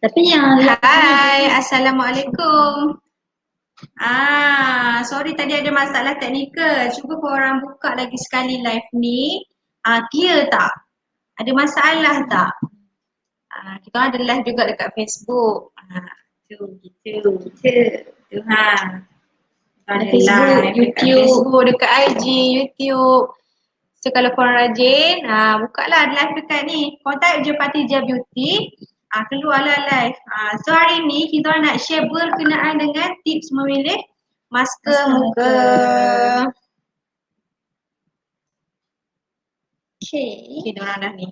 Tapi yang Hai, Assalamualaikum. Sorry tadi ada masalah teknikal. Cuba korang buka lagi sekali live ni. Clear tak? Ada masalah tak? Kita ada live juga dekat Facebook. Tu ha. ada Ada Facebook, live dekat YouTube. Facebook, dekat IG, YouTube. So kalau korang rajin, buka lah live dekat ni. Korang type je Patija Beauty, keluarlah live. So hari ni kita nak share berkenaan dengan tips memilih masker muka. Okay, diorang dah ni.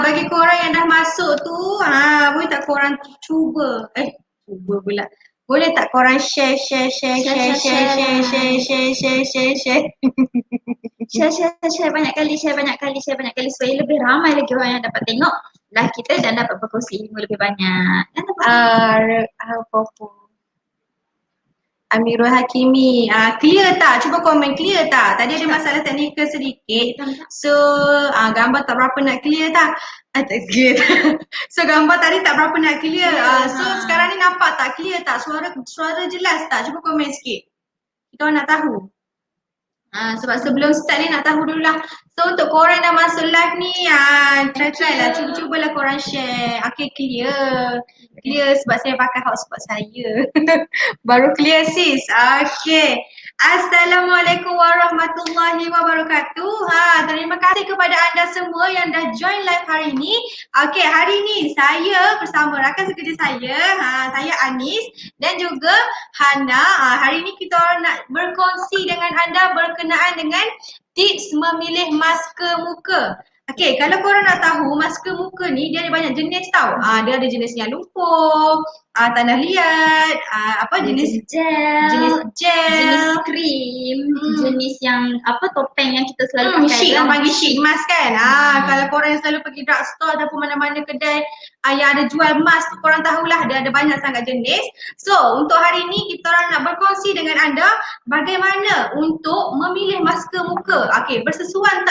Bagi korang yang dah masuk tu, boleh tak korang cuba pula. Boleh tak korang share. Share banyak kali supaya lebih ramai lagi orang yang dapat tengok live kita dan dapat berkongsi ilmu lebih banyak. Apa Amirul Hakimi. Clear tak? Cuba komen clear tak? Tadi ada masalah teknikal sedikit. So, gambar tak berapa nak clear tak? Tak clear tak? So, gambar tadi tak berapa nak clear. So, sekarang ni nampak tak? Clear tak? Suara jelas tak? Cuba komen sikit. Kita nak tahu. Sebab sebelum start ni nak tahu dulu lah. So untuk korang dah masuk live ni, try lah. Cuba-cubalah korang share. Okay, clear. Clear sebab saya pakai hotspot saya. Baru clear sis. Okay. Assalamualaikum warahmatullahi wabarakatuh. Terima kasih kepada anda semua yang dah join live hari ni. Okay, hari ni saya bersama rakan sekerja saya, saya Anis dan juga Hana. Hari ni kita nak berkongsi dengan anda berkenaan dengan tips memilih masker muka. Okay, kalau korang nak tahu masker muka ni dia ada banyak jenis tau. Dia ada jenis yang lumpur, tanah liat, jenis gel, jenis krim, jenis yang topeng yang kita selalu pakai. Orang panggil sheet mask kan. Kalau korang yang selalu pergi drugstore ataupun mana-mana kedai yang ada jual mask, korang tahulah dia ada banyak sangat jenis. So, untuk hari ni kita orang nak berkongsi dengan anda bagaimana untuk memilih masker muka. Okay, bersesuaian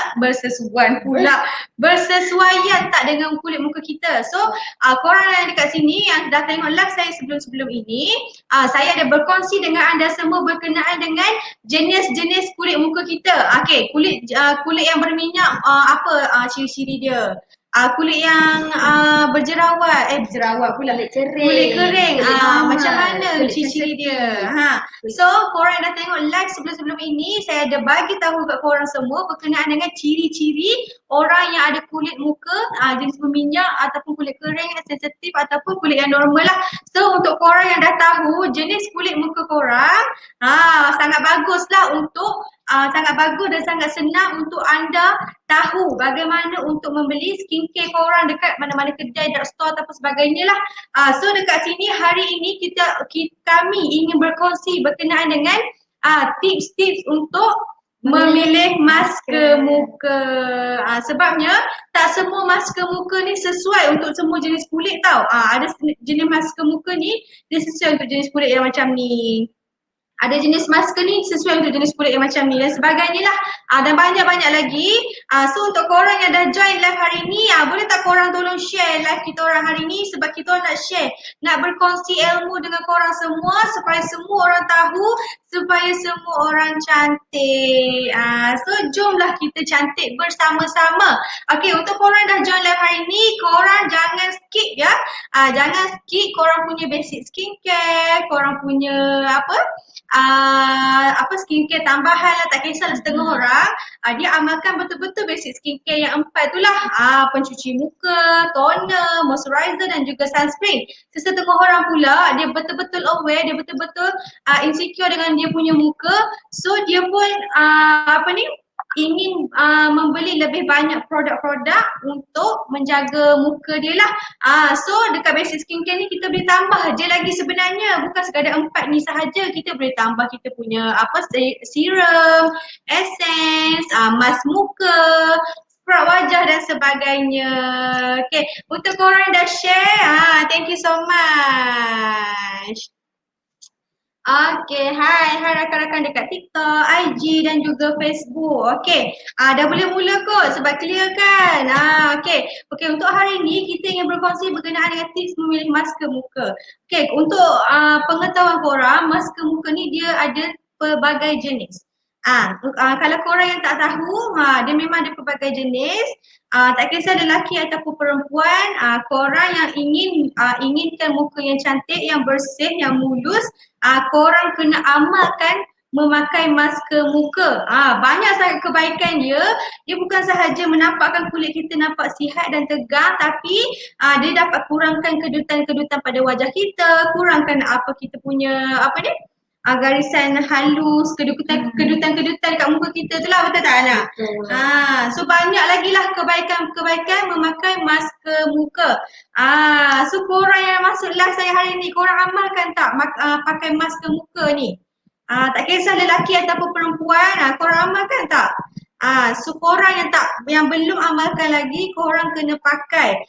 tak dengan kulit muka kita. So, korang yang dekat sini yang dah tengok live saya sebelum-sebelum ini, saya ada berkongsi dengan anda semua berkenaan dengan jenis-jenis kulit muka kita. Okay, kulit yang berminyak, ciri-ciri dia. Kulit yang berjerawat pula. Kulit kering. Macam mana ciri-ciri dia. So, korang dah tengok live sebelum-sebelum ini, saya ada bagi tahu kat korang semua berkenaan dengan ciri-ciri orang yang ada kulit muka jenis berminyak ataupun kulit kering yang sensitif ataupun kulit yang normal lah. So, untuk korang yang dah tahu jenis kulit muka korang, sangat baguslah untuk sangat bagus dan sangat senang untuk anda tahu bagaimana untuk membeli skincare korang dekat mana-mana kedai, drugstore ataupun sebagainya lah. So dekat sini hari ini kami ingin berkongsi berkenaan dengan tips-tips untuk memilih masker muka. Sebabnya tak semua masker muka ni sesuai untuk semua jenis kulit tau. Ada jenis masker muka ni dia sesuai untuk jenis kulit yang macam ni. Ada jenis masker ni sesuai untuk jenis kulit yang macam ni dan sebagainya lah. Dan banyak-banyak lagi. So untuk korang yang dah join live hari ni, boleh tak korang tolong share live kita orang hari ni sebab kita orang nak share, nak berkongsi ilmu dengan korang semua supaya semua orang tahu, supaya semua orang cantik. So jomlah kita cantik bersama-sama. Okay, untuk korang dah join live hari ni, korang jangan skip ya. Jangan skip korang punya basic skincare, korang punya skincare tambahan lah, tak kisahlah setengah orang dia amalkan betul-betul basic skincare yang 4 tu lah, pencuci muka, toner, moisturizer dan juga sunscreen. Setengah orang pula dia betul-betul aware, dia betul-betul insecure dengan dia punya muka, so dia pun ingin membeli lebih banyak produk-produk untuk menjaga muka dia lah. So dekat basic skincare ni kita boleh tambah je lagi sebenarnya, bukan sekadar 4 ni sahaja, kita boleh tambah kita punya serum, essence, mask muka, scrub wajah dan sebagainya. Okay, untuk korang dah share, thank you so much. Okay, hai rakan-rakan dekat TikTok, IG dan juga Facebook. Okay, dah boleh mula kot sebab clear kan? Okay. Okay, untuk hari ni kita ingin berkongsi berkenaan dengan tips memilih masker muka. Okay, untuk pengetahuan korang, masker muka ni dia ada pelbagai jenis. Kalau korang yang tak tahu, dia memang ada pelbagai jenis. Tak kisah lelaki ataupun perempuan, korang yang inginkan muka yang cantik, yang bersih, yang mulus, korang kena amalkan memakai masker muka. Banyak sangat kebaikan dia. Dia bukan sahaja menampakkan kulit kita nampak sihat dan tegar, tapi dia dapat kurangkan kedutan-kedutan pada wajah kita, kurangkan apa kita punya garisan halus, kedutan-kedutan kat muka kita tu lah, betul tak Ana? So banyak lagi lah kebaikan-kebaikan memakai masker muka. So korang yang masuk live saya hari ni, korang amalkan tak pakai masker muka ni? Tak kisah lelaki ataupun perempuan, korang amalkan tak? So korang yang belum amalkan lagi, korang kena pakai.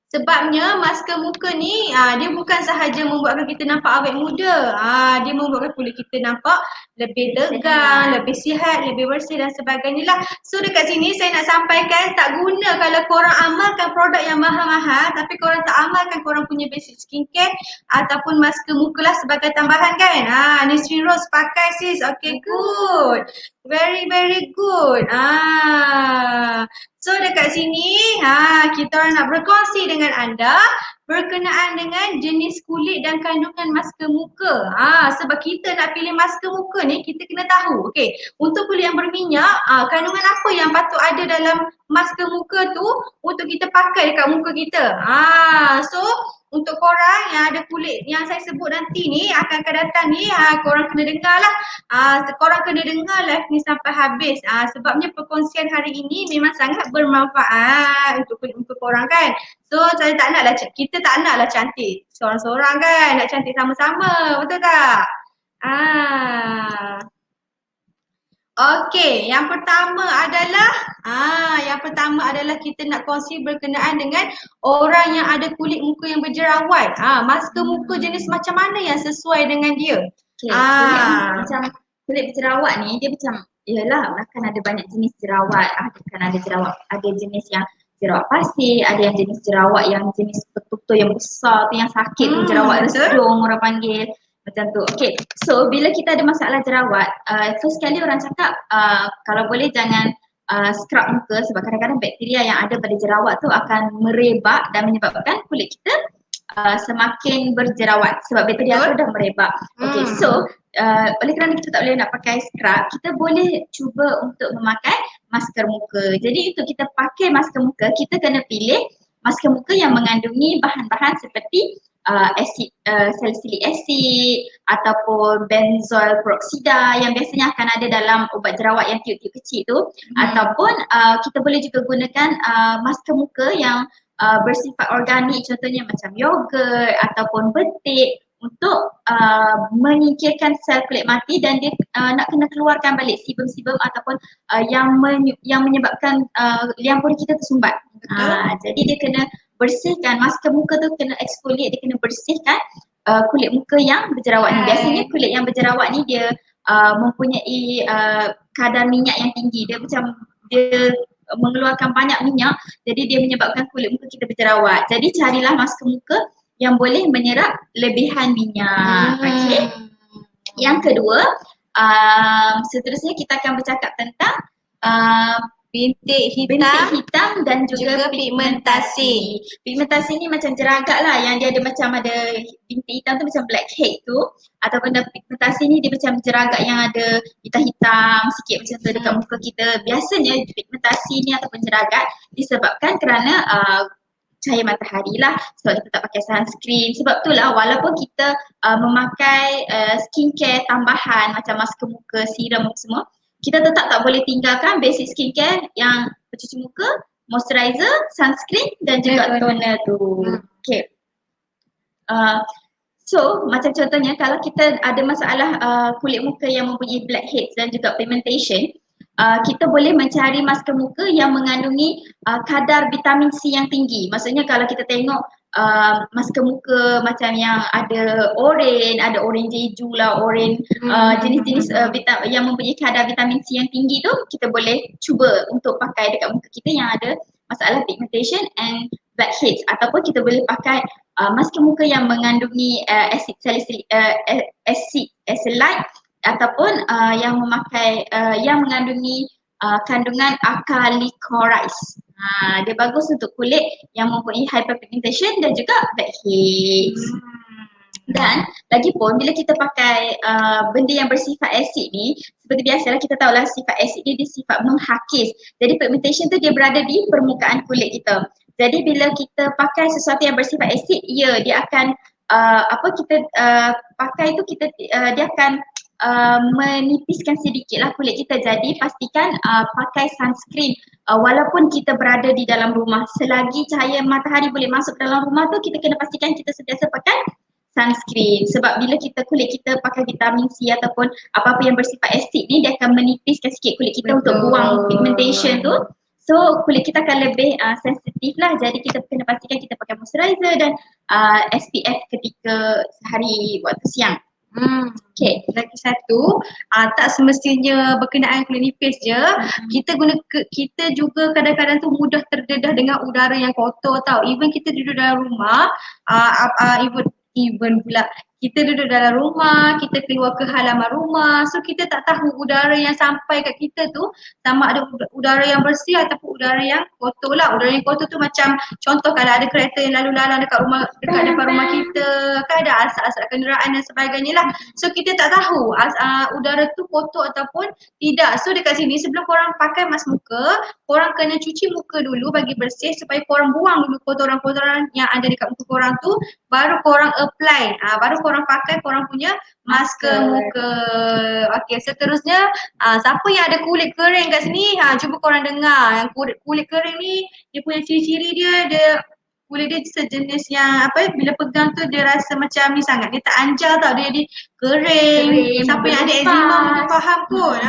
Sebabnya masker muka ni dia bukan sahaja membuatkan kita nampak awet muda. Dia membuatkan kulit kita nampak lebih tegar, lebih sihat, lebih bersih dan sebagainya lah. So dekat sini saya nak sampaikan, tak guna kalau korang amalkan produk yang mahal-mahal tapi korang tak amalkan korang punya basic skincare ataupun masker muka lah sebagai tambahan kan. Nisrin Rose pakai sis. Okay, good. Very very good. So dekat sini kita orang nak berkongsi dengan anda berkenaan dengan jenis kulit dan kandungan masker muka. Sebab kita nak pilih masker muka ni kita kena tahu. Okey, untuk kulit yang berminyak, kandungan apa yang patut ada dalam masker muka tu untuk kita pakai dekat muka kita. So untuk korang yang ada kulit yang saya sebut nanti ni akan datang ni, korang kena dengar lah. Korang kena dengar live ni sampai habis. Sebabnya perkongsian hari ini memang sangat bermanfaat untuk korang kan. So kita tak naklah cantik seorang-seorang kan, nak cantik sama-sama, betul tak? Okey, yang pertama adalah kita nak kongsi berkenaan dengan orang yang ada kulit muka yang berjerawat. Masker muka jenis macam mana yang sesuai dengan dia? Macam kulit berjerawat ni dia macam kan ada banyak jenis jerawat. Ada jenis yang jerawat pasir, ada yang jenis jerawat yang jenis betul-betul yang besar tu yang sakit tu, jerawat resdung orang panggil. Macam tu. Okay, so bila kita ada masalah jerawat, first sekali orang cakap kalau boleh jangan scrub muka sebab kadang-kadang bakteria yang ada pada jerawat tu akan merebak dan menyebabkan kulit kita semakin berjerawat sebab bakteria tu dah merebak. Okay, so oleh kerana kita tak boleh nak pakai scrub, kita boleh cuba untuk memakai masker muka. Jadi untuk kita pakai masker muka, kita kena pilih masker muka yang mengandungi bahan-bahan seperti salicylic acid ataupun benzoyl peroksida yang biasanya akan ada dalam ubat jerawat yang tiup-tiup kecil tu, ataupun kita boleh juga gunakan masker muka yang bersifat organik, contohnya macam yogurt ataupun betik untuk menyingkirkan sel kulit mati dan dia nak kena keluarkan balik sebum-sebum ataupun yang menyebabkan liang pori kita tersumbat. Jadi dia kena bersihkan, masker muka tu kena exfoliate, dia kena bersihkan kulit muka yang berjerawat ni. Biasanya kulit yang berjerawat ni dia mempunyai kadar minyak yang tinggi. Dia mengeluarkan banyak minyak, jadi dia menyebabkan kulit muka kita berjerawat. Jadi carilah masker muka yang boleh menyerap lebihan minyak. Okay. Yang kedua, seterusnya kita akan bercakap tentang bintik hitam dan juga pigmentasi. Pigmentasi ni macam jeragak lah, yang dia ada macam ada bintik hitam tu macam blackhead tu, ataupun pigmentasi ni dia macam jeragak yang ada hitam-hitam sikit macam tu dekat muka kita. Biasanya pigmentasi ni ataupun jeragak disebabkan kerana cahaya matahari lah, sebab kita tak pakai sunscreen. Sebab tu lah walaupun kita memakai skincare tambahan macam masker muka, serum semua, kita tetap tak boleh tinggalkan basic skincare yang pencuci muka, moisturizer, sunscreen dan juga toner tu. Okay. So macam contohnya kalau kita ada masalah kulit muka yang mempunyai blackheads dan juga pigmentation, kita boleh mencari masker muka yang mengandungi kadar vitamin C yang tinggi. Maksudnya kalau kita tengok masker muka macam yang ada oren jeju lah, jenis-jenis yang mempunyai kadar vitamin C yang tinggi tu, kita boleh cuba untuk pakai dekat muka kita yang ada masalah pigmentation and blackheads, ataupun kita boleh pakai masker muka yang mengandungi acid salicylate, ataupun yang memakai yang mengandungi kandungan alkali-chlorides. Dia bagus untuk kulit yang mempunyai hyperpigmentation dan juga blackheads. Dan lagipun bila kita pakai benda yang bersifat asid ni, seperti biasalah kita tahulah sifat asid ni dia sifat menghakis. Jadi pigmentation tu dia berada di permukaan kulit kita. Jadi bila kita pakai sesuatu yang bersifat asid, dia akan pakai tu dia akan menipiskan sedikitlah kulit kita. Jadi pastikan pakai sunscreen walaupun kita berada di dalam rumah. Selagi cahaya matahari boleh masuk ke dalam rumah tu, kita kena pastikan kita sentiasa pakai sunscreen. Sebab bila kulit kita pakai vitamin C ataupun apa-apa yang bersifat asid ni, dia akan menipiskan sikit kulit kita untuk buang pigmentation tu. So kulit kita akan lebih sensitif lah. Jadi kita kena pastikan kita pakai moisturizer dan SPF ketika hari waktu siang. Okay. Lagi satu, tak semestinya berkenaan kulit nipis je. Kita juga kadang-kadang tu mudah terdedah dengan udara yang kotor tau. Even kita duduk dalam rumah, even pula kita duduk dalam rumah, kita keluar ke halaman rumah, so kita tak tahu udara yang sampai kat kita tu sama ada udara yang bersih ataupun udara yang kotor lah. Udara yang kotor tu macam contoh kalau ada kereta yang lalu lalang dekat depan rumah kita, kan ada asap-asap kenderaan dan sebagainya lah. So kita tak tahu udara tu kotor ataupun tidak. So dekat sini sebelum korang pakai mask muka, korang kena cuci muka dulu bagi bersih supaya korang buang dulu kotoran-kotoran yang ada dekat muka korang tu, baru korang apply, baru korang pakai korang punya masker muka. Okay, seterusnya siapa yang ada kulit kering kat sini, cuba korang dengar. Yang kulit kering ni, dia punya ciri-ciri dia kulit dia sejenis yang bila pegang tu dia rasa macam ni sangat, dia tak anjar tau, dia kering. Siapa yang ada eczema mungkin faham kot.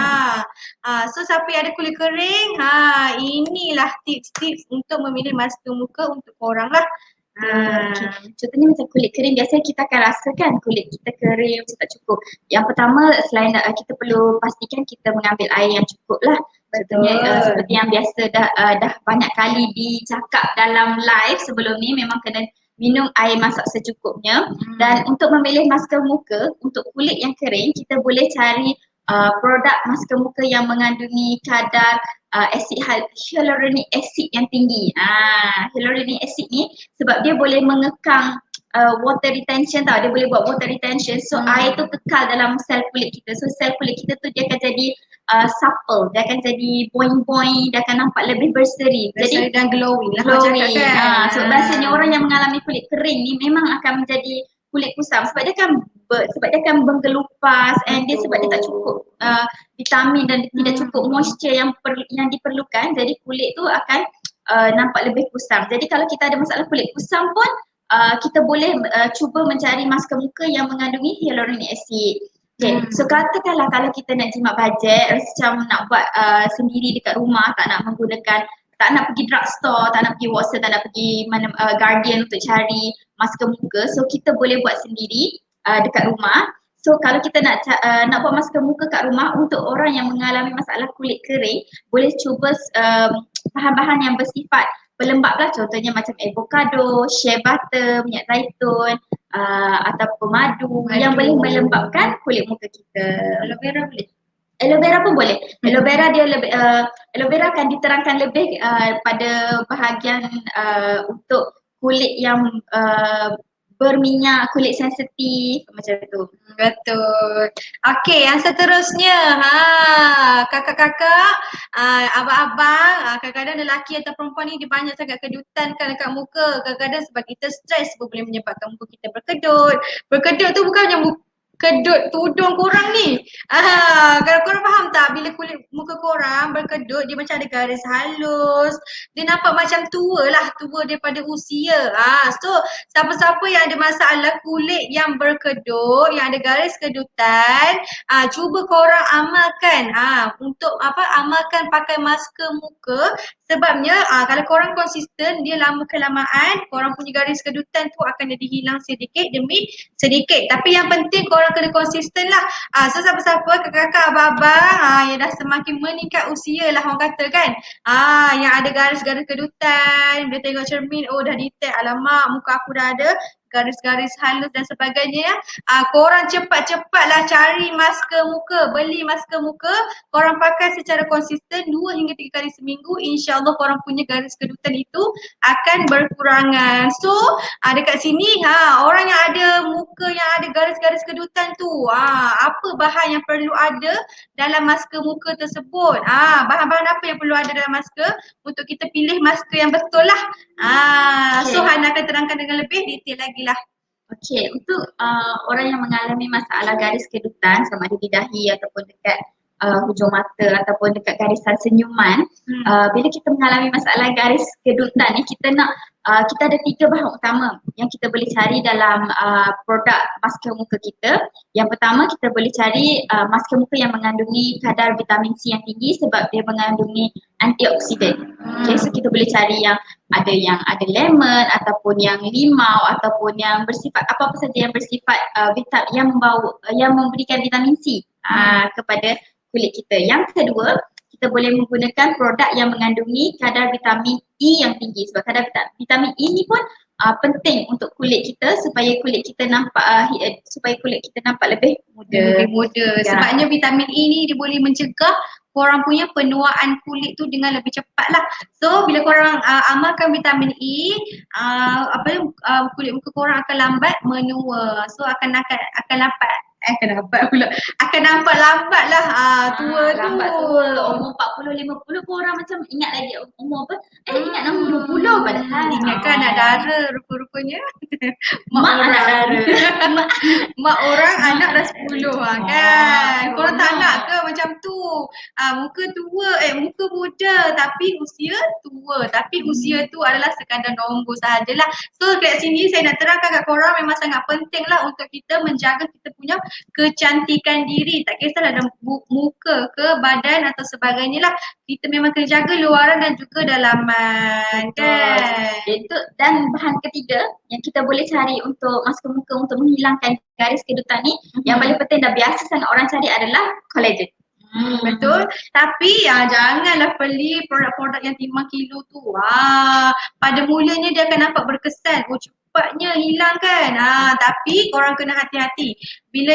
So siapa yang ada kulit kering, inilah tips-tips untuk memilih masker muka untuk korang lah. Okay. Contohnya macam kulit kering, biasanya kita akan rasakan kulit kita kering macam tak cukup. Yang pertama, selain kita perlu pastikan kita mengambil air yang cukup lah. Contohnya seperti yang biasa dah banyak kali dicakap dalam live sebelum ni, memang kena minum air masak secukupnya. Dan untuk memilih masker muka untuk kulit yang kering, kita boleh cari produk masker muka yang mengandungi kadar asid hyaluronic acid yang tinggi. Hyaluronic acid ni sebab dia boleh mengekang water retention tau, dia boleh buat water retention, so air tu kekal dalam sel kulit kita. So sel kulit kita tu dia akan jadi supple, dia akan jadi boing-boing, dia akan nampak lebih berseri. Jadi dan glowing lah macam kan. So biasanya orang yang mengalami kulit kering ni memang akan menjadi kulit kusam sebab dia akan menggelupas, and sebab dia tak cukup vitamin dan tidak cukup moisture yang diperlukan, jadi kulit tu akan nampak lebih kusam. Jadi kalau kita ada masalah kulit kusam pun kita boleh cuba mencari masker muka yang mengandungi hyaluronic acid. Okay, so katakanlah kalau kita nak jimat bajet, macam nak buat sendiri dekat rumah, tak nak pergi drugstore, tak nak pergi Watsons, tak nak pergi mana Guardian untuk cari masker muka, so kita boleh buat sendiri dekat rumah. So kalau kita nak buat masker muka kat rumah untuk orang yang mengalami masalah kulit kering, boleh cuba bahan-bahan yang bersifat pelembap lah, contohnya macam avocado, shea butter, minyak zaitun, ataupun madu yang boleh melembapkan kulit muka kita. Aloe vera boleh? Aloe vera pun boleh. Aloe vera dia lebih aloe vera akan diterangkan lebih pada bahagian untuk kulit yang berminyak, kulit sensitif macam tu. Betul. Okey, yang seterusnya, kakak-kakak, abang-abang, kadang-kadang lelaki atau perempuan ni dia banyak sangat kedutan kan dekat muka. Kadang-kadang sebab kita stres pun boleh menyebabkan muka kita berkedut. Berkedut tu bukannya kedut tudung korang ni. Kalau korang faham tak bila kulit muka korang berkedut dia macam ada garis halus. Dia nampak macam tua lah, tua daripada usia. So siapa-siapa yang ada masalah kulit yang berkedut, yang ada garis kedutan, cuba korang amalkan. Untuk amalkan pakai masker muka. Sebabnya kalau korang konsisten, dia lama kelamaan korang punya garis kedutan tu akan jadi hilang sedikit demi sedikit. Tapi yang penting korang kena konsisten lah. So siapa-siapa, kakak-kakak, abang-abang yang dah semakin meningkat usia lah orang kata kan. Yang ada garis-garis kedutan, dia tengok cermin, dah detect, alamak muka aku dah ada garis-garis halus dan sebagainya ya. Korang cepat-cepatlah cari masker muka, beli masker muka, korang pakai secara konsisten 2 hingga 3 kali seminggu, insya-Allah korang punya garis kedutan itu akan berkurangan. So, dekat sini orang yang ada muka yang ada garis-garis kedutan tu, apa bahan yang perlu ada dalam masker muka tersebut? Bahan-bahan apa yang perlu ada dalam masker untuk kita pilih masker yang betul lah. So Hana akan terangkan dengan lebih detail lagi lah. Okey, untuk orang yang mengalami masalah garis kedutan sama ada di dahi ataupun dekat hujung mata ataupun dekat garisan senyuman, bila kita mengalami masalah garis kedutan ni kita ada 3 bahan utama yang kita boleh cari dalam produk masker muka kita. Yang pertama kita boleh cari masker muka yang mengandungi kadar vitamin C yang tinggi sebab dia mengandungi antioksidan. Okay, so kita boleh cari yang ada lemon ataupun yang limau ataupun yang bersifat apa-apa saja yang bersifat yang memberikan vitamin C kepada kulit kita. Yang kedua, kita boleh menggunakan produk yang mengandungi kadar vitamin E yang tinggi sebab kadar vitamin E ni pun penting untuk kulit kita supaya kulit kita nampak lebih muda. Lebih muda. Sebabnya vitamin E ni dia boleh mencegah korang punya penuaan kulit tu dengan lebih cepat lah. So bila korang amalkan vitamin E, kulit muka korang akan lambat menua. So akan nampak lambat lah tua tu. Lambat tua, umur 40, 50 pun orang macam ingat lagi umur apa? Ingat nombor 20 padahal. Ingatkan anak dara rupa-rupanya. Mak anak dara. Mak orang anak dah 10 kan. Korang tak nak ke macam tu? Muka tua, muka muda tapi usia tua. Tapi usia tu adalah sekadar nombor sahajalah. So kat sini saya nak terangkan kat korang memang sangat penting lah untuk kita menjaga kita punya kecantikan diri. Tak kisahlah dalam muka ke badan atau sebagainya lah. Kita memang kena jaga luaran dan juga dalaman kan. Itu dan bahan ketiga yang kita boleh cari untuk masker muka untuk menghilangkan garis kedutan ni, yang paling penting dan biasa sangat orang cari adalah collagen. Betul. Tapi janganlah beli produk-produk yang timbang kilo tu. Pada mulanya dia akan nampak berkesan. Cepatnya hilang kan. Tapi korang kena hati-hati. Bila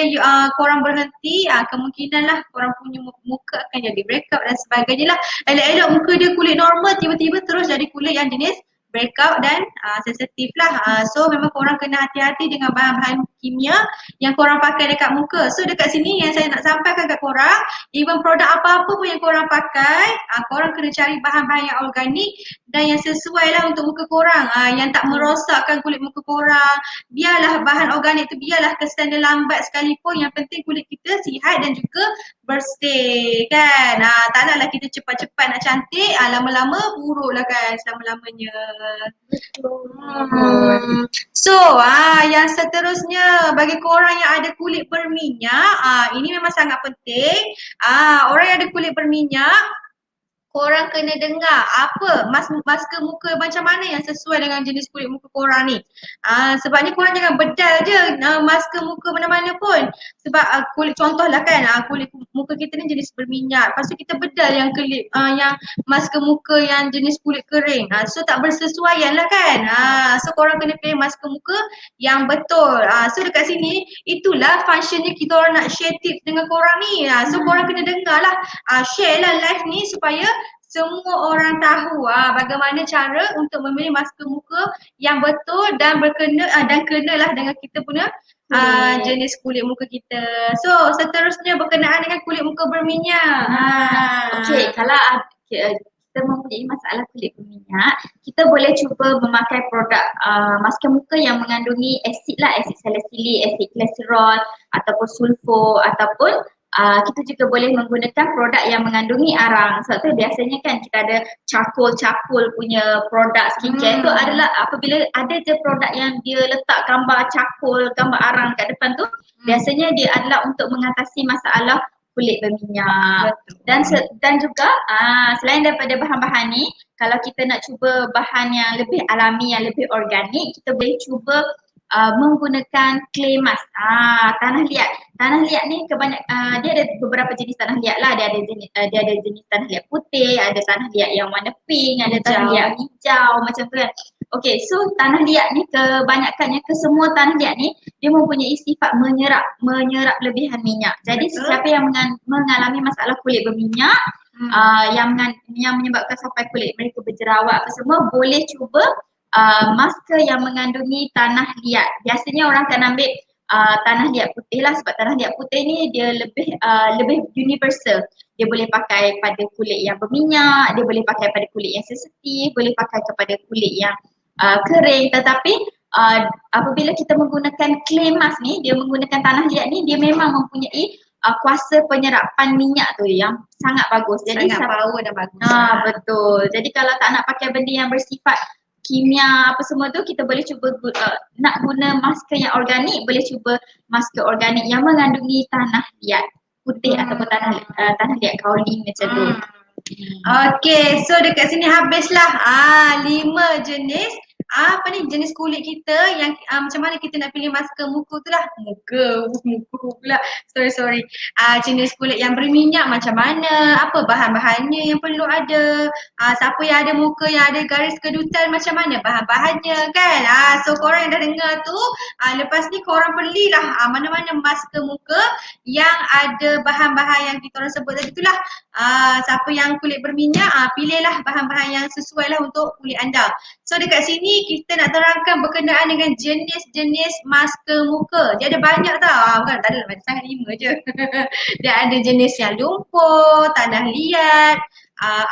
korang berhenti, kemungkinan lah korang punya muka akan jadi breakout dan sebagainya lah. Elok-elok muka dia kulit normal, tiba-tiba terus jadi kulit yang jenis breakout dan sensitif lah. So memang korang kena hati-hati dengan bahan-bahan kimia yang korang pakai dekat muka. So dekat sini yang saya nak sampaikan kat korang, even produk apa-apa pun yang korang pakai, korang kena cari bahan-bahan yang organik dan yang sesuai lah untuk muka korang, yang tak merosakkan kulit muka korang. Biarlah bahan organik tu, biarlah kesan dia lambat sekalipun, yang penting kulit kita sihat dan juga bersih kan. Tak naklah kita cepat-cepat nak cantik, lama-lama buruk lah kan selama-lamanya. So yang seterusnya bagi korang yang ada kulit berminyak, ini memang sangat penting. Orang yang ada kulit berminyak, korang kena dengar apa masker muka macam mana yang sesuai dengan jenis kulit muka korang ni. Sebabnya korang jangan bedal je masker muka mana-mana pun. Sebab kulit contohlah kan, kulit muka kita ni jenis berminyak. Lepas tu kita bedal yang yang masker muka yang jenis kulit kering. So tak bersesuaian lah kan. So korang kena pilih masker muka yang betul. So dekat sini itulah functionnya kita orang nak share tips dengan korang ni. So korang kena dengar lah, share lah live ni supaya semua orang tahu bagaimana cara untuk memilih masker muka yang betul dan kenalah dengan kita punya jenis kulit muka kita. So seterusnya berkenaan dengan kulit muka berminyak. Okey, kalau kita mempunyai masalah kulit berminyak, kita boleh cuba memakai produk masker muka yang mengandungi asid lah, asid salisilik, asid glycerol ataupun sulfur ataupun kita juga boleh menggunakan produk yang mengandungi arang. Sebab tu biasanya kan kita ada charcoal punya produk skincare tu adalah apabila ada je produk yang dia letak gambar charcoal, gambar arang kat depan tu, biasanya dia adalah untuk mengatasi masalah kulit berminyak. Dan juga selain daripada bahan-bahan ni, kalau kita nak cuba bahan yang lebih alami, yang lebih organik, kita boleh cuba menggunakan clay mask. Tanah liat. Tanah liat ni dia ada beberapa jenis tanah liat lah. Dia ada jenis tanah liat putih, ada tanah liat yang warna pink, ada tanah liat hijau macam tu kan. Okay, so tanah liat ni kebanyakannya, kesemua tanah liat ni dia mempunyai sifat menyerap lebihan minyak. Jadi sesiapa yang mengalami masalah kulit berminyak, yang menyebabkan sampai kulit mereka berjerawat apa semua, boleh cuba masker yang mengandungi tanah liat. Biasanya orang akan ambil tanah liat putih lah, sebab tanah liat putih ni dia lebih universal. Dia boleh pakai pada kulit yang berminyak, dia boleh pakai pada kulit yang sensitif, boleh pakai kepada kulit yang kering. Tetapi apabila kita menggunakan clay mask ni, dia menggunakan tanah liat ni, dia memang mempunyai kuasa penyerapan minyak tu yang sangat bagus. Jadi sangat power dan bagus. Betul. Jadi kalau tak nak pakai benda yang bersifat kimia apa semua tu, kita boleh cuba nak guna masker yang organik, boleh cuba masker organik yang mengandungi tanah liat putih ataupun tanah liat kaolin macam tu. Okay, so dekat sini habislah 5 jenis jenis kulit kita yang macam mana kita nak pilih masker muka tu lah. Muka pula. Sorry. Jenis kulit yang berminyak macam mana, apa bahan-bahannya yang perlu ada, siapa yang ada muka yang ada garis kedutan macam mana bahan-bahannya kan. So korang yang dah dengar tu, lepas ni korang belilah mana-mana masker muka yang ada bahan-bahan yang kita orang sebut tadi tu lah. Siapa yang kulit berminyak, pilihlah bahan-bahan yang sesuai lah untuk kulit anda. So dekat sini kita nak terangkan berkenaan dengan jenis-jenis masker muka. Dia ada banyak tau, bukan tak ada banyak sangat 5 je. Dia ada jenis yang lumpur, tanah liat,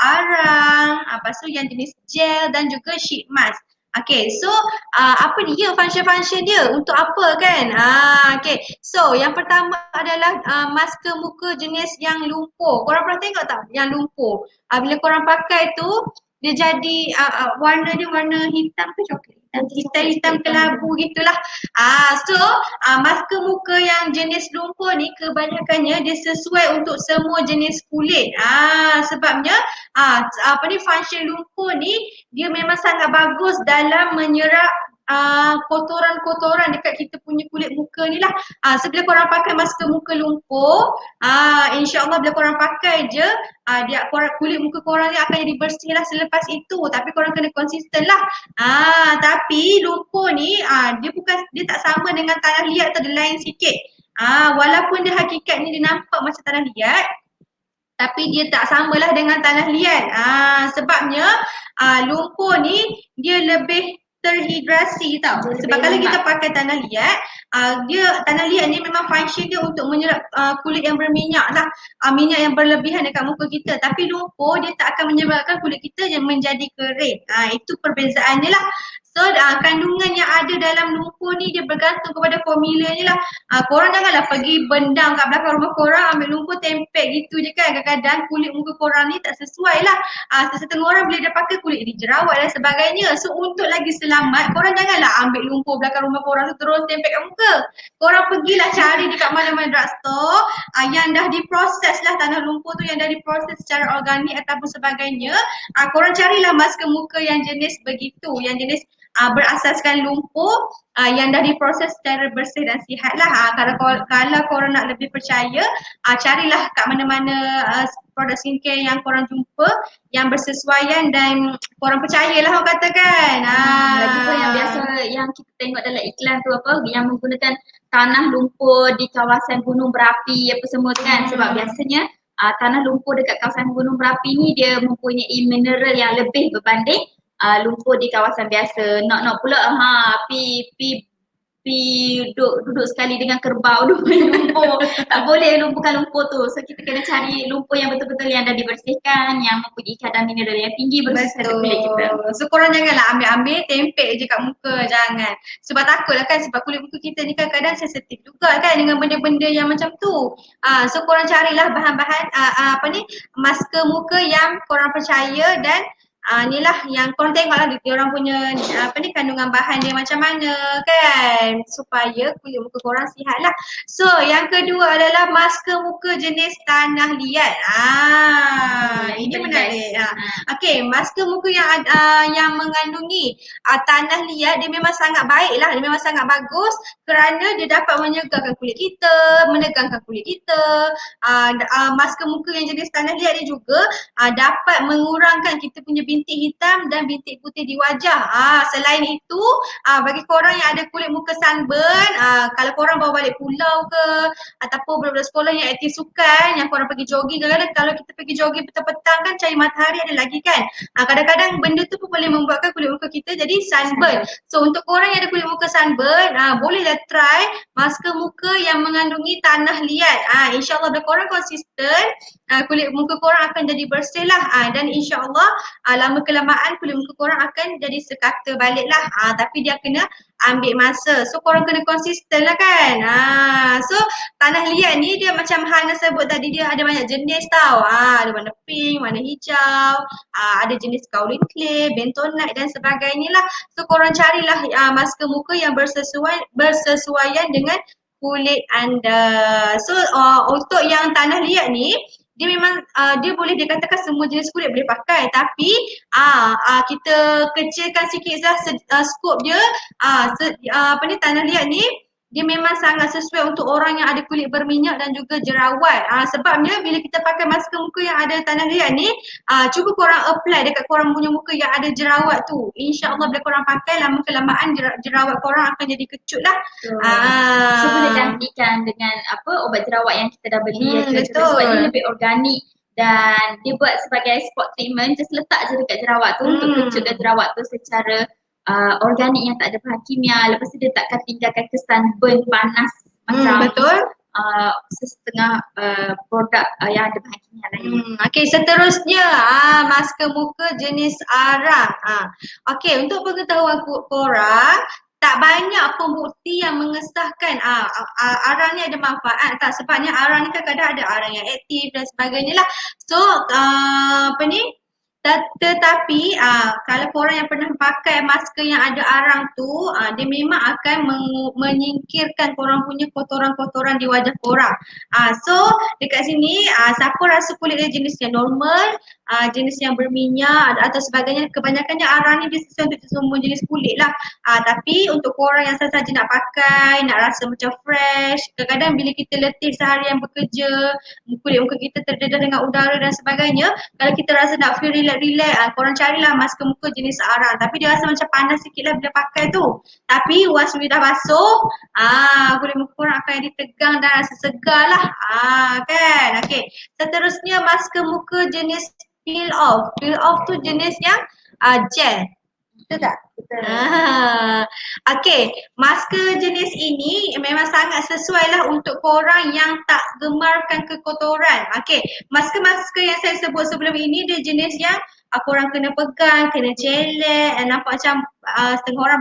arang, lepas tu yang jenis gel dan juga sheet mask. Okay, so apa dia function-function dia? Untuk apa kan? Okay, so yang pertama adalah masker muka jenis yang lumpur. Korang pernah tengok tak yang lumpur? Bila korang pakai tu, dia jadi warna dia warna hitam ke coklat? Hitam kelabu gitulah. So masker muka yang jenis lumpur ni kebanyakannya dia sesuai untuk semua jenis kulit. Sebabnya function lumpur ni dia memang sangat bagus dalam menyerap kotoran-kotoran dekat kita punya kulit muka ni lah. So bila korang pakai masker muka lumpur, insyaAllah bila korang pakai je, kulit muka korang ni akan jadi bersih lah selepas itu. Tapi korang kena konsisten lah. Tapi lumpur ni dia tak sama dengan tanah liat tu, dia lain sikit. Walaupun dia hakikatnya dia nampak macam tanah liat, tapi dia tak samalah dengan tanah liat. Sebabnya lumpur ni dia lebih terhidrasi tau. Sebab kalau kita pakai tanah liat, tanah liat ni memang function dia untuk menyerap kulit yang berminyak lah, minyak yang berlebihan dekat muka kita. Tapi lumpur dia tak akan menyebabkan kulit kita yang menjadi kering. Itu perbezaannya lah. So kandungan yang ada dalam lumpur ni dia bergantung kepada formulanya lah. Korang janganlah pergi bendang kat belakang rumah korang, ambil lumpur tempel gitu je kan. Kadang-kadang kulit muka korang ni tak sesuai lah. Setengah orang bila dia pakai kulit dia jerawat dan sebagainya. So untuk lagi selamat, korang janganlah ambil lumpur belakang rumah korang tu terus tempel kat muka. Korang pergilah cari dekat mana-mana drugstore yang dah diproses lah, tanah lumpur tu yang dah diproses secara organik ataupun sebagainya. Korang carilah masker muka yang jenis begitu, yang jenis berasaskan lumpur yang dah diproses secara bersih dan sihat lah. Kalau korang nak lebih percaya, carilah kat mana-mana produk skincare yang korang jumpa yang bersesuaian dan korang percayalah orang kata kan. Lagi pun yang biasa yang kita tengok dalam iklan tu yang menggunakan tanah lumpur di kawasan gunung berapi apa semua tu kan. Sebab biasanya tanah lumpur dekat kawasan gunung berapi ni dia mempunyai mineral yang lebih berbanding lumpur di kawasan biasa. Nak pula pi tepi, duduk sekali dengan kerbau, duduk lumpur. Tak boleh lumpuhkan lumpur tu. So kita kena cari lumpur yang betul-betul yang dah dibersihkan, yang mempunyai kadar mineral yang tinggi baru terhadap kulit kita. Betul. So korang janganlah ambil-ambil tempek je kat muka, jangan. Sebab takutlah kan, sebab kulit muka kita ni kadang-kadang sensitif juga kan dengan benda-benda yang macam tu. So korang carilah bahan-bahan masker muka yang korang percaya dan ni lah yang korang tengoklah dia orang punya kandungan bahan dia macam mana kan, supaya kulit muka korang sihat lah. So yang kedua adalah masker muka jenis tanah liat. Ini menarik. Okey, masker muka yang mengandungi tanah liat dia memang sangat baik lah, dia memang sangat bagus kerana dia dapat menyegarkan kulit kita, menegangkan kulit kita. Masker muka yang jenis tanah liat ni juga dapat mengurangkan kita punya bintik hitam dan bintik putih di wajah. Selain itu, bagi korang yang ada kulit muka sunburn, kalau korang bawa balik pulau ke ataupun budak-budak sekolah yang aktif sukan, yang korang pergi jogging, kadang-kadang kalau kita pergi jogging petang-petang kan cari matahari ada lagi kan. Kadang-kadang benda tu pun boleh membuatkan kulit muka kita jadi sunburn. So untuk korang yang ada kulit muka sunburn, bolehlah try masker muka yang mengandungi tanah liat. InsyaAllah bila korang konsisten, kulit muka korang akan jadi bersih lah. Dan insyaAllah lama kelamaan kulit muka korang akan jadi sekata balik lah. Tapi dia kena ambil masa. So korang kena konsisten lah kan. So tanah liat ni dia macam Hana sebut tadi, dia ada banyak jenis tau. Ada warna pink, warna hijau, ada jenis kaolin clay, bentonite dan sebagainya lah. So korang carilah masker muka yang bersesuaian dengan kulit anda. So untuk yang tanah liat ni, dia memang dia boleh dikatakan semua jenis kulit boleh pakai, tapi kita kecilkan sikit skop dia. Tanah liat ni dia memang sangat sesuai untuk orang yang ada kulit berminyak dan juga jerawat. Sebabnya bila kita pakai masker muka yang ada tanah liat ni, cuba korang apply dekat korang punya muka yang ada jerawat tu. InsyaAllah bila korang pakai, lama kelamaan jerawat korang akan jadi kecut lah. So boleh gantikan dengan ubat jerawat yang kita dah beli. Betul. Sebab dia lebih organik dan dia buat sebagai spot treatment, just letak je dekat jerawat tu untuk kecutkan jerawat tu secara organik yang tak ada bahan kimia. Lepas tu dia takkan tinggalkan kesan burn panas macam betul. Setengah produk yang ada bahan kimia lain. Okey, seterusnya masker muka jenis arang. Okey, untuk pengetahuan korang, tak banyak pembukti yang mengesahkan arang ni ada manfaat tak, sebabnya arang ni kan kadang ada arang yang aktif dan sebagainya lah. So tetapi kalau korang yang pernah pakai masker yang ada arang tu, dia memang akan menyingkirkan korang punya kotoran-kotoran di wajah korang. So dekat sini siapa rasa kulit dia jenis yang normal, jenis yang berminyak atau sebagainya, kebanyakannya arang ni dia sesuai untuk semua jenis kulit lah. Tapi untuk korang yang saja nak pakai, nak rasa macam fresh, kadang-kadang bila kita letih seharian bekerja, kulit muka kita terdedah dengan udara dan sebagainya, kalau kita rasa nak feel relax, korang carilah masker muka jenis arang. Tapi dia rasa macam panas sikit lah bila pakai tu. Tapi once dah basuh, kulit muka korang akan jadi tegang dan rasa segar lah. Kan? Okay. Seterusnya masker muka jenis peel off. Peel off tu jenis yang gel. Betul tak? Betul. Okay, masker jenis ini memang sangat sesuai lah untuk korang yang tak gemarkan kekotoran. Okay, masker-masker yang saya sebut sebelum ini dia jenis yang korang kena pegang, kena celek, nampak macam setengah orang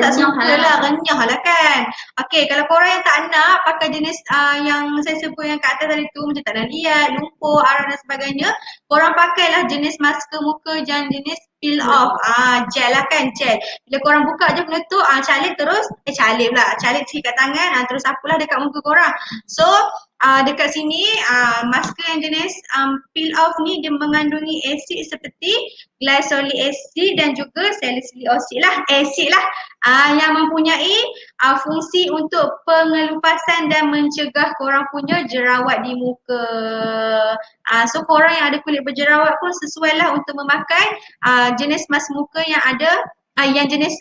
tak suka lah, renyah lah kan. Okay, kalau korang yang tak nak pakai jenis yang saya sebut yang kat atas tadi tu, macam tanah liat, lumpur, arang dan sebagainya, korang pakailah jenis masker muka yang jenis peel off. Gel lah kan, gel. Bila korang buka je benda tu, calik terus, calik sikit kat tangan, terus sapulah dekat muka korang. So, dekat sini masker yang jenis peel off ni dia mengandungi asid seperti glycolic acid dan juga salicylic acid lah, yang mempunyai fungsi untuk pengelupasan dan mencegah korang punya jerawat di muka. So korang yang ada kulit berjerawat pun sesuai lah untuk memakai jenis mask muka yang ada yang jenis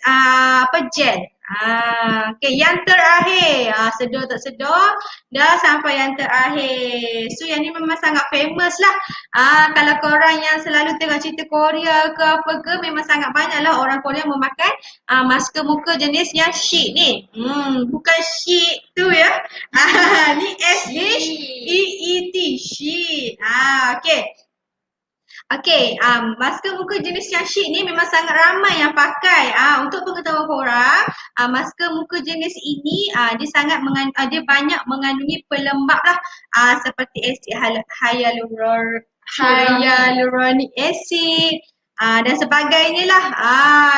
gel. Okay, yang terakhir. Sedar tak sedar, dah sampai yang terakhir. So yang ni memang sangat famous lah. Kalau korang yang selalu tengok cerita Korea ke apa ke, memang sangat banyak lah orang Korea memakai masker muka jenis yang sheet ni. Bukan sheet tu ya. Ni SHEET, sheet. Okay. Okay, masker muka jenis yang sheet ni memang sangat ramai yang pakai. Untuk pengetahuan korang, masker muka jenis ini dia banyak mengandungi pelembab lah, seperti asid hyaluronic acid, dan sebagainya lah.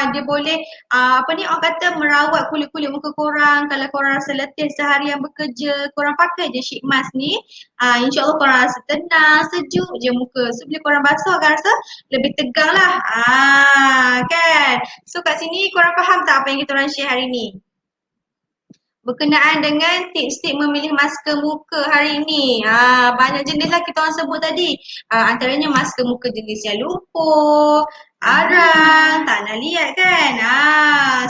Dia boleh orang kata merawat kulit-kulit muka korang. Kalau korang rasa letih seharian bekerja, korang pakai je sheet mask ni. InsyaAllah korang rasa tenang, sejuk je muka. So bila korang basuh akan rasa lebih tegang lah. Kan? So kat sini korang faham tak apa yang kita orang share hari ni? Berkenaan dengan tips-tips memilih masker muka hari ini. Banyak jenis lah kita orang sebut tadi. Antaranya masker muka jenis yang lumpuh, arang, tanah liat kan.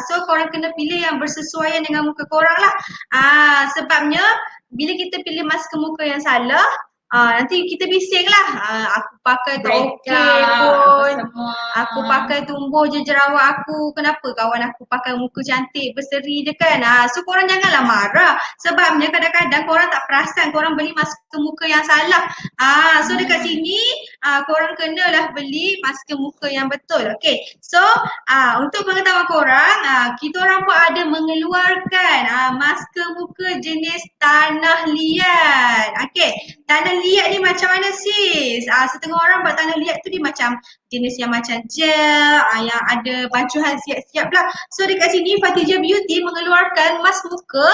So korang kena pilih yang bersesuaian dengan muka korang lah. Sebabnya bila kita pilih masker muka yang salah, nanti kita bising lah. Aku pakai tak okey pun. Aku pakai tumbuh je jerawat aku. Kenapa kawan aku pakai muka cantik berseri je kan. So korang janganlah marah. Sebabnya kadang-kadang korang tak perasan korang beli masker muka yang salah. So dekat sini korang kenalah beli masker muka yang betul. Okay. So untuk pengetahuan korang, kita orang pun ada mengeluarkan masker muka jenis tanah liat. Okay. Tanah liat ni macam mana sis? Setengah orang buat tanah liat tu dia macam jenis yang macam gel, yang ada bancuhan siap-siap lah. So dekat sini Fatijah Beauty mengeluarkan mask muka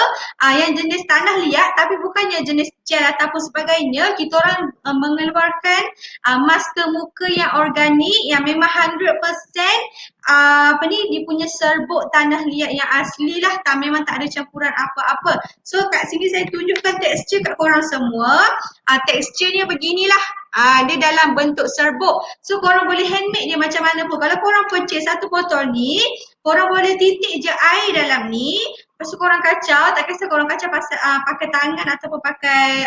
yang jenis tanah liat tapi bukannya jenis gel ataupun sebagainya. Kita orang mengeluarkan masker muka yang organik yang memang 100% dia punya serbuk tanah liat yang asli lah, memang tak ada campuran apa-apa. So kat sini saya tunjukkan tekstur kat korang semua. Teksturnya beginilah. Dia dalam bentuk serbuk. So korang boleh handmade dia macam mana pun. Kalau korang purchase satu botol ni, korang boleh titik je air dalam ni. Lepas tu korang kacau, tak kisah korang kacau pakai tangan ataupun pakai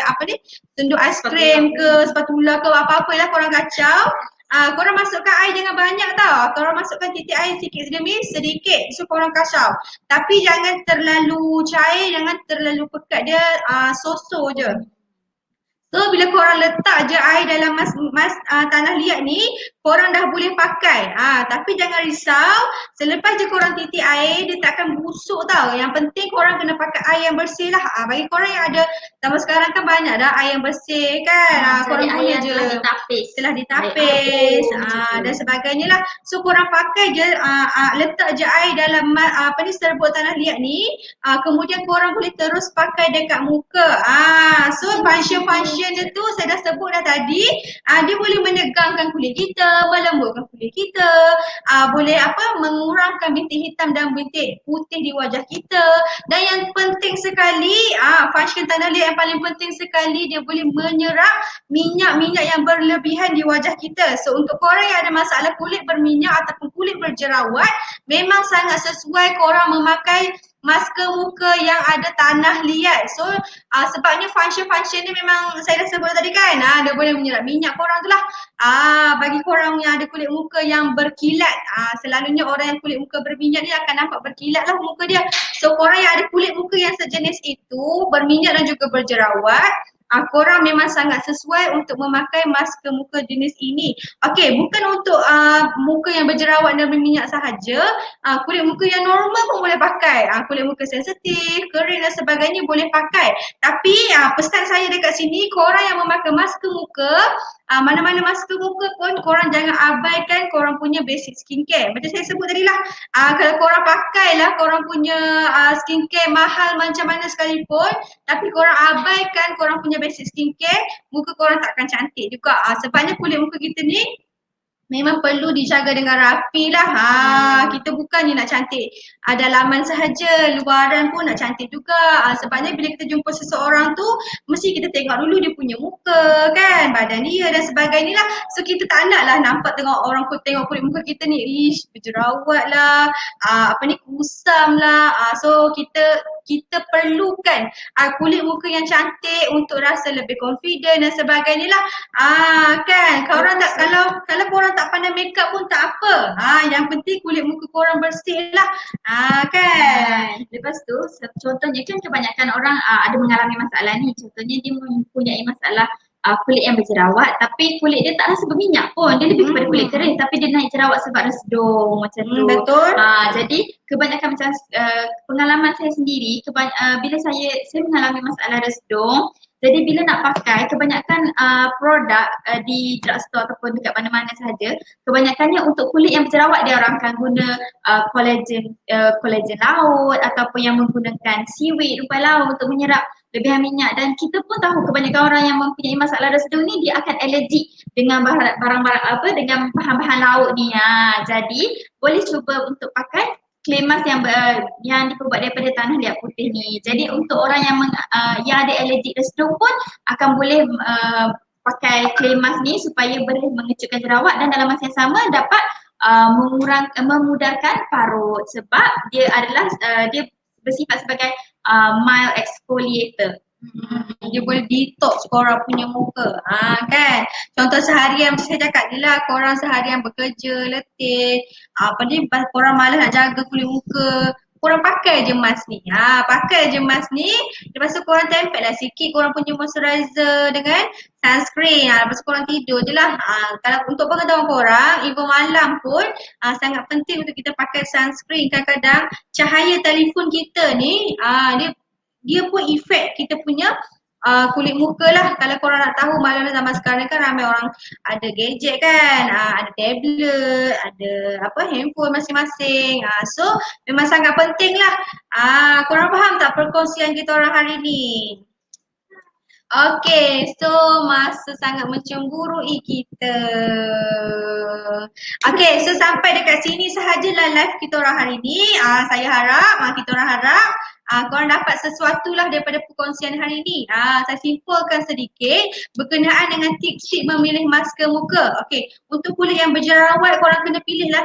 tunduk aiskrim ke, spatula ke, apa-apalah korang kacau. Korang masukkan air jangan banyak tau. Korang masukkan titik air sikit demi sedikit. So korang kacau. Tapi jangan terlalu cair, jangan terlalu pekat. Dia so-so je. So bila korang letak je air dalam tanah liat ni, korang dah boleh pakai. Tapi jangan risau, selepas je korang titik air, dia tak akan busuk tau. Yang penting korang kena pakai air yang bersih lah. Bagi korang yang ada, zaman sekarang kan banyak dah air yang bersih kan. Korang guna je. Setelah ditapis. Dan sebagainya lah. So korang pakai je, letak je air dalam serbuk tanah liat ni. Kemudian korang boleh terus pakai dekat muka. So function dia tu saya dah sebut dah tadi, dia boleh menegangkan kulit kita, melembutkan kulit kita, boleh mengurangkan bintik hitam dan bintik putih di wajah kita. Dan yang penting sekali, function tanah liat yang paling penting sekali, dia boleh menyerap minyak-minyak yang berlebihan di wajah kita. So untuk korang yang ada masalah kulit berminyak ataupun kulit berjerawat, memang sangat sesuai korang memakai masker muka yang ada tanah liat. So sebabnya function-function ni memang saya dah sebut tadi kan, dia boleh menyerap minyak korang tu lah. Bagi korang yang ada kulit muka yang berkilat, selalunya orang yang kulit muka berminyak ni akan nampak berkilat lah muka dia. So korang yang ada kulit muka yang sejenis itu, berminyak dan juga berjerawat, korang memang sangat sesuai untuk memakai masker muka jenis ini. Okey, bukan untuk muka yang berjerawat dan berminyak sahaja, kulit muka yang normal pun boleh pakai. Kulit muka sensitif, kering dan sebagainya boleh pakai. Tapi pesan saya dekat sini, korang yang memakai masker muka, mana-mana masker muka pun korang jangan abaikan korang punya basic skincare. Macam saya sebut tadi lah, kalau korang pakailah korang punya skincare mahal macam mana sekalipun, tapi korang abaikan korang punya basic skincare, muka korang takkan cantik juga. Sebabnya kulit muka kita ni memang perlu dijaga dengan rapi lah. Kita bukannya nak cantik dalaman sahaja, luaran pun nak cantik juga. Sebabnya bila kita jumpa seseorang tu, mesti kita tengok dulu dia punya muka kan, badan dia dan sebagainya lah. So kita tak nak lah nampak tengok orang tengok kulit muka kita ni, ish berjerawat lah, apa ni kusam lah. So kita perlukan kulit muka yang cantik untuk rasa lebih confident dan sebagainya lah. Kan, korang tak, kalau korang tak pandai make up pun tak apa. Yang penting kulit muka korang bersih lah. Kan. Lepas tu contohnya kan kebanyakan orang ada mengalami masalah ni. Contohnya dia mempunyai masalah kulit yang berjerawat tapi kulit dia tak rasa berminyak pun. Dia lebih kepada kulit kering tapi dia naik jerawat sebab resdung macam tu. Betul. Jadi kebanyakan macam pengalaman saya sendiri bila saya mengalami masalah resdung. Jadi bila nak pakai kebanyakan produk di drugstore ataupun dekat mana-mana sahaja, kebanyakannya untuk kulit yang berjerawat dia orang akan guna kolagen laut ataupun yang menggunakan seaweed rupai laut untuk menyerap lebihan minyak, dan kita pun tahu kebanyakan orang yang mempunyai masalah resdung ni dia akan alergik dengan barang-barang dengan bahan-bahan laut ni. Jadi boleh cuba untuk pakai clay mask yang dibuat daripada tanah liat putih ni. Jadi untuk orang yang ada alergik resdung pun akan boleh pakai clay mask ni supaya boleh mengecutkan jerawat dan dalam masa yang sama dapat memudarkan parut sebab dia adalah dia bersifat sebagai mild exfoliator. Dia boleh detox korang punya muka. Kan. Contoh seharian macam saya cakap je lah, korang seharian bekerja, letih, apa ni, korang malas nak jaga kulit muka, korang pakai je mask ni. Pakai je mask ni, lepas tu korang tempel lah sikit korang punya moisturizer dengan sunscreen. Lepas tu korang tidur je lah. Kalau untuk pengetahuan korang, even malam pun sangat penting untuk kita pakai sunscreen. Kadang-kadang cahaya telefon kita ni, dia pun efek kita punya kulit muka lah. Kalau korang nak tahu malam zaman sekarang kan ramai orang ada gadget kan, ada tablet, ada handphone masing-masing. So memang sangat penting lah. Korang faham tak perkongsian kita orang hari ni? Okay, so masa sangat mencemburui kita. Okay, so sampai dekat sini sahajalah live kita orang hari ni. Saya harap, kita orang harap korang dapat sesuatu lah daripada perkongsian hari ni. Saya simpulkan sedikit berkenaan dengan tips-tips memilih masker muka. Okay, untuk kulit yang berjerawat korang kena pilih lah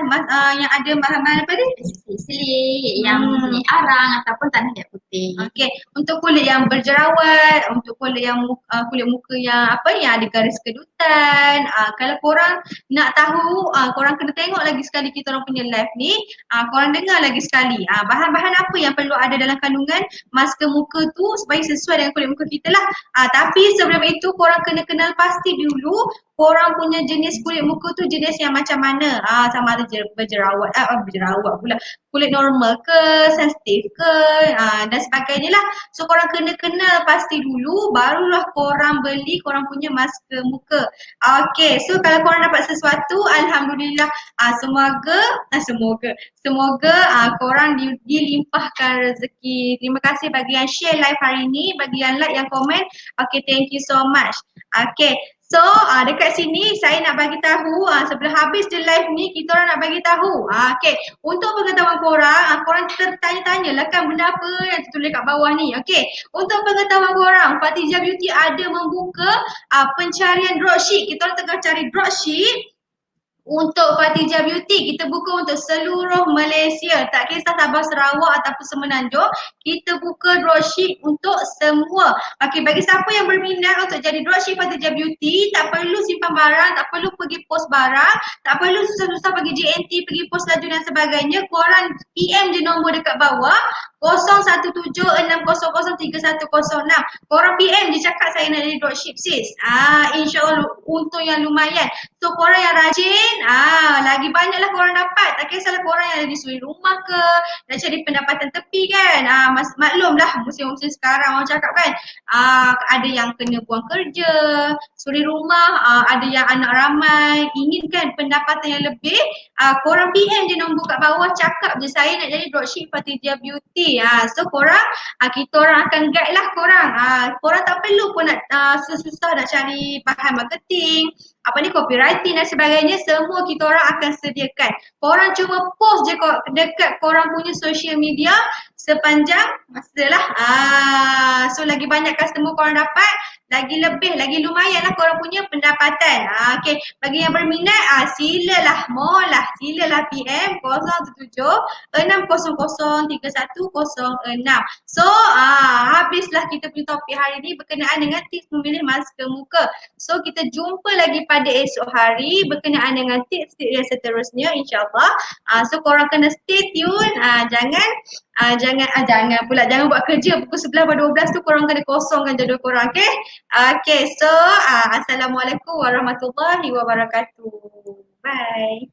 yang ada bahan-bahan apa ni? Selit, yang mempunyai arang ataupun tanah liat putih. Okay, untuk kulit yang berjerawat, untuk kulit yang kulit muka yang yang ada garis kedutan, kalau korang nak tahu, korang kena tengok lagi sekali kita orang punya live ni, korang dengar lagi sekali bahan-bahan apa yang perlu ada dalam kandungan masker muka tu supaya sesuai dengan kulit muka kita lah. Tapi sebelum itu korang kena kenal pasti dulu korang punya jenis kulit muka tu jenis yang macam mana. Sama ada berjerawat pula, kulit normal ke, sensitif ke, dan sebagainya lah. So korang kena kenal pasti dulu, barulah korang beli korang punya masker muka. Okay, so kalau korang dapat sesuatu, alhamdulillah, semoga korang dilimpahkan rezeki. Terima kasih bagi yang share live hari ni, bagi yang like, yang komen. Okay, thank you so much. Okay, so dekat sini saya nak bagi tahu sebelum habis the live ni kita orang nak bagi tahu. Okay, untuk pengetahuan korang, korang tertanya-tanya lah kan benda apa yang tertulis kat bawah ni. Okay, untuk pengetahuan korang, Fatizah Beauty ada membuka pencarian dropship. Kita orang tengah cari dropship untuk Fatizah Beauty. Kita buka untuk seluruh Malaysia, tak kisah Sabah, Sarawak ataupun Semenanjung. Kita buka dropship untuk semua. Okay, bagi siapa yang berminat untuk jadi dropship Fatizah Beauty, tak perlu simpan barang, tak perlu pergi post barang, tak perlu susah-susah pergi JNT, pergi post laju dan sebagainya. Korang PM je nombor dekat bawah 0176003106. Korang PM je cakap saya nak jadi dropship sis. InsyaAllah untung yang lumayan. So korang yang rajin, lagi banyaklah korang dapat. Tak kisahlah korang yang ada di suri rumah ke, nak cari pendapatan tepi kan. Maklumlah musim-musim sekarang orang cakap kan, ada yang kena buang kerja, suri rumah, ada yang anak ramai, inginkan pendapatan yang lebih, korang PM je nombor kat bawah, cakap je saya nak jadi dropship Fatizah Beauty. So korang, kita orang akan guide lah korang. Korang tak perlu pun nak susah-susah nak cari bahan marketing, apa ni copywriting dan sebagainya, semua kita orang akan sediakan. Korang cuma post je dekat korang punya social media sepanjang masa lah. So lagi banyak customer korang dapat, lagi lebih, lagi lumayan lah korang punya pendapatan. Okay. Bagi yang berminat, silalah silalah PM 017-600-3106. So, habislah kita punya topik hari ni berkenaan dengan tips memilih masker muka. So, kita jumpa lagi pada esok hari berkenaan dengan tips-tips yang seterusnya, insyaAllah. So, korang kena stay tune. Jangan buat kerja pukul 11 pada 12 tu, korang kena kosongkan jadual korang, okay? Okay, so Assalamualaikum warahmatullahi wabarakatuh. Bye.